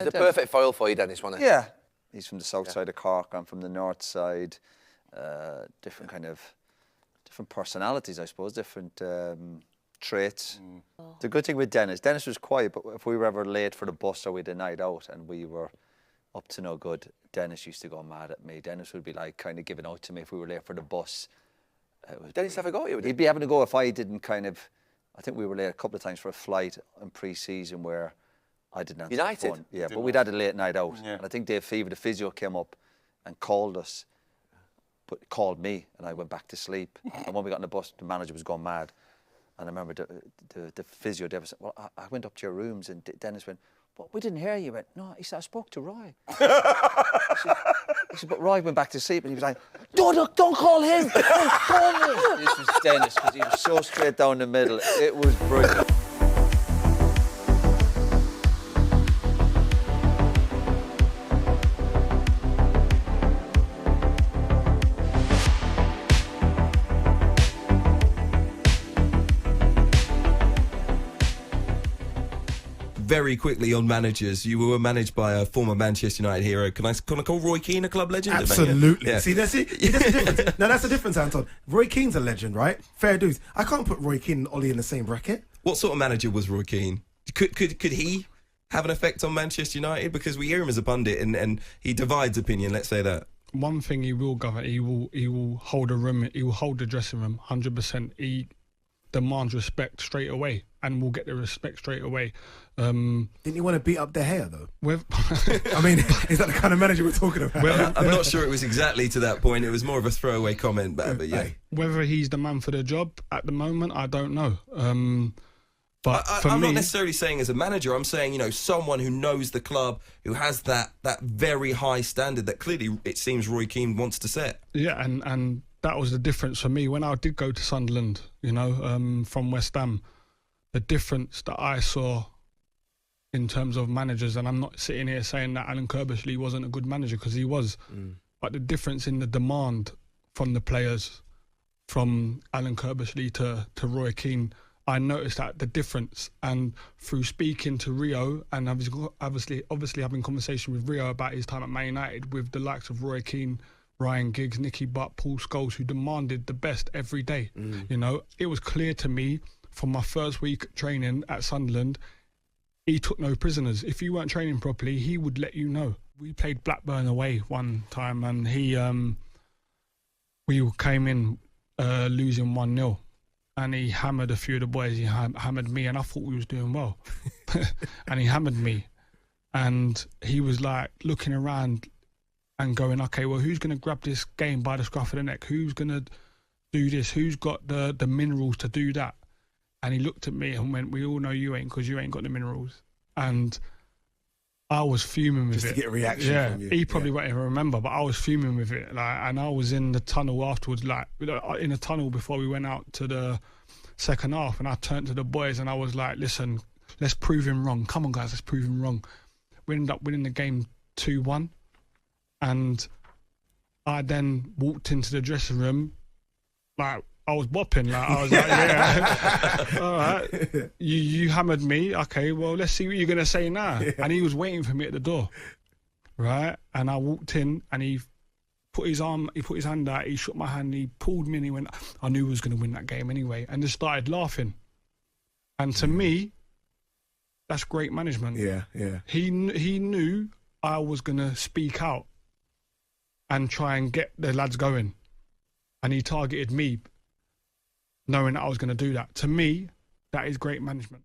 The perfect foil for you, Dennis, wasn't it? Yeah. He's from the south side of Cork. I'm from the north side. Different personalities, I suppose, different traits. The good thing with Dennis was quiet, but if we were ever late for the bus or we had a night out and we were up to no good, Dennis used to go mad at me. Dennis would be like kind of giving out to me if we were late for the bus. Dennis have a go at you? He'd be having to go if I didn't I think we were late a couple of times for a flight in pre-season where I didn't answer the phone. Yeah, but we'd had a late night out. Yeah. And I think Dave Fever, the physio, came up and called us, but called me, and I went back to sleep. And when we got on the bus, the manager was going mad. And I remember the physio, Dave said, well, I went up to your rooms, and Dennis went, well, we didn't hear you. He went, no, he said, I spoke to Roy. He said, but Roy went back to sleep, and he was like, don't call him, don't call me. This was Dennis, because he was so straight down the middle. It was brilliant. Very quickly on managers, you were managed by a former Manchester United hero. Can I call Roy Keane a club legend? Absolutely. Yeah. See, that's the difference. Now, that's the difference, Anton. Roy Keane's a legend, right? Fair dues. I can't put Roy Keane and Ollie in the same bracket. What sort of manager was Roy Keane? Could he have an effect on Manchester United? Because we hear him as a pundit and he divides opinion, let's say that. One thing he will govern, he will hold a room, he will hold the dressing room 100%. He demands respect straight away and will get the respect straight away. Didn't you want to beat up De Gea, though? I mean, is that the kind of manager we're talking about? I'm not sure it was exactly to that point. It was more of a throwaway comment, but yeah. Whether he's the man for the job at the moment, I don't know. But I'm not necessarily saying as a manager. I'm saying, someone who knows the club, who has that very high standard that clearly it seems Roy Keane wants to set. Yeah, and that was the difference for me when I did go to Sunderland. From West Ham, the difference that I saw in terms of managers, and I'm not sitting here saying that Alan Curbishley wasn't a good manager, because he was, but the difference in the demand from the players, from Alan Curbishley to Roy Keane, I noticed that the difference. And through speaking to Rio, and obviously having conversation with Rio about his time at Man United, with the likes of Roy Keane, Ryan Giggs, Nicky Butt, Paul Scholes, who demanded the best every day. It was clear to me from my first week training at Sunderland, he took no prisoners. If you weren't training properly, he would let you know. We played Blackburn away one time, and we came in losing 1-0, and he hammered a few of the boys. He hammered me, and I thought we was doing well. And he hammered me, and he was like looking around and going, okay, well, who's going to grab this game by the scruff of the neck? Who's going to do this? Who's got the minerals to do that? And he looked at me and went, we all know you ain't, because you ain't got the minerals. And I was fuming with it. Just to get a reaction from you. He probably won't even remember, but I was fuming with it. And I was in the tunnel afterwards, in a tunnel before we went out to the second half. And I turned to the boys and I was like, listen, let's prove him wrong. Come on, guys, let's prove him wrong. We ended up winning the game 2-1. And I then walked into the dressing room, like, I was bopping, I was like, yeah, all right, you hammered me, okay, well, let's see what you're going to say now. Yeah. And he was waiting for me at the door, right? And I walked in and he put his hand out, he shook my hand, he pulled me and he went, I knew he was going to win that game anyway, and just started laughing. And to me, that's great management. Yeah. He knew I was going to speak out and try and get the lads going. And he targeted me, knowing that I was going to do that. To me, that is great management.